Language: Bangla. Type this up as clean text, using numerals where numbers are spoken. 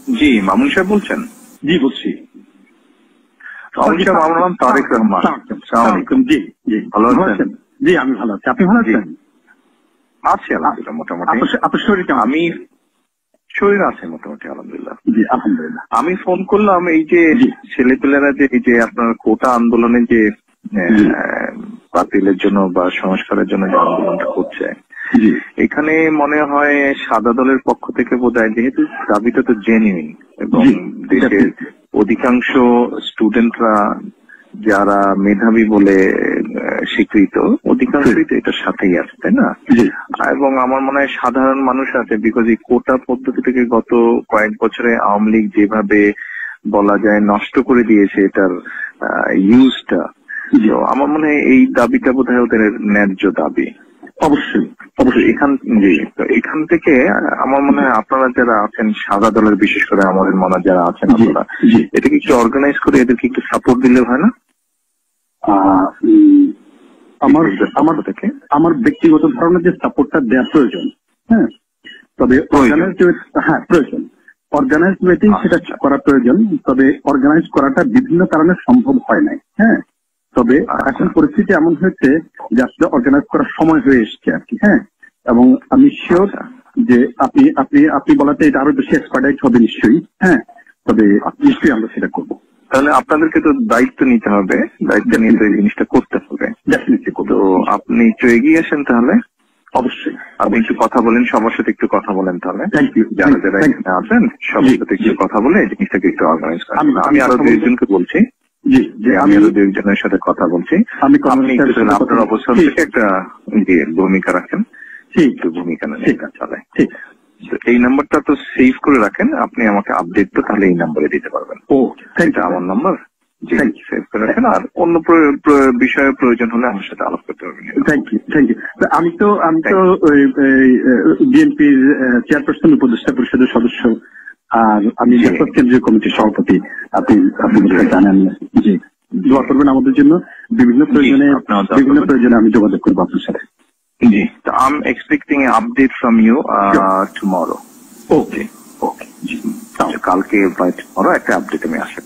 জি, মামুন সাহেব বলছেন? জি বলছি। মামুন সাহেব, আমার নাম তারেক রহমান। জি জি, ভালো আছেন? জি আমি ভালো আছি, আপনি ভালো আছেন? আছি আলহামদুলিল্লাহ মোটামুটি। আপনার শরীর কেমন? আমি শরীর আছে মোটামুটি আলহামদুলিল্লাহ। জি আলহামদুলিল্লাহ। আমি ফোন করলাম এই যে ছেলেপেলেরা যে এই যে আপনার কোটা আন্দোলনে যে বাতিলের জন্য বা সংস্কারের জন্য যে আন্দোলনটা করছে, এখানে মনে হয় সাদা দলের পক্ষ থেকে বোধহয়, যেহেতু দাবিটা তো জেনুইন এবং দেশের অধিকাংশ স্টুডেন্টরা যারা মেধাবী বলে স্বীকৃত, অধিকাংশই তো এটার সাথেই আছে, তাই না? এবং আমার মনে হয় সাধারণ মানুষ আছে, বিকজ এই কোটা পদ্ধতি থেকে গত কয়েক বছরে আওয়ামী লীগ যেভাবে বলা যায় নষ্ট করে দিয়েছে এটার ইউজটা, আমার মনে হয় এই দাবিটা বোধহয় ওদের ন্যায্য দাবি। অবশ্যই অবশ্যই এখান থেকে আমার মনে হয় আপনারা যারা আছেন সাদা দলের, বিশেষ করে আমাদের মনে যারা আছেন আপনারা, এটাকে একটু অর্গানাইজ করে এদেরকে একটু সাপোর্ট দিলে হয় না? আমার ব্যক্তিগত ধারণা যে সাপোর্টটা দেওয়া প্রয়োজন, হ্যাঁ, তবে প্রয়োজন অর্গানাইজ ওয়েতেই সেটা করা প্রয়োজন। তবে অর্গানাইজ করাটা বিভিন্ন কারণে সম্ভব হয় নাই, হ্যাঁ। তবে এখন পরিস্থিতি এমন হয়েছে যে আসলে অর্গানাইজ করার সময় হয়ে এসছে আর কি, হ্যাঁ। এবং আমি শিওর যে আপনি বলাতে এটা আরো বেশি এক্সপার্টাইজ হবে নিশ্চয়ই, হ্যাঁ। তবে নিশ্চয়ই আমরা সেটা করবো। তাহলে আপনাদেরকে তো দায়িত্ব নিতে হবে, দায়িত্ব নিয়ে তো এই জিনিসটা করতে হবে। তো আপনি একটু এগিয়ে আসেন তাহলে। অবশ্যই আপনি একটু কথা বলেন, সবার সাথে একটু কথা বলেন তাহলে, যারা যারা এখানে আছেন সবার সাথে একটু কথা বলে এই জিনিসটাকে একটু অর্গানাইজ করেন। আমি আরো দুইজনকে বলছি, আমি আরো দুইজনের সাথে কথা বলছি। আপনি আপনার অবস্থান থেকে একটা ভূমিকা রাখেন, একটু ভূমিকা নেন, চলে। এই নাম্বারটা তো সেভ করে রাখেন, আপনি আমাকে আপডেট তো তাহলে এই নাম্বারে দিতে পারবেন। এটা আমার নাম্বার, সেভ করে রাখেন। আর অন্য বিষয়ে প্রয়োজন হলে আমার সাথে আলাপ করতে পারবেন। Thank you. আমি তো বিএনপির চেয়ারপারসন, উপদেষ্টা পরিষদের সদস্য, আর আমি কেন্দ্রীয় কমিটির সভাপতি। আপনি জানেন। জি, দোয়া করবেন আমাদের জন্য। বিভিন্ন প্রয়োজনে আমি যোগাযোগ করবো আপনার সাথে। জি, I'm expecting an update from you tomorrow. ওকে, কালকে বা tomorrow একটা আপডেট আমি আশা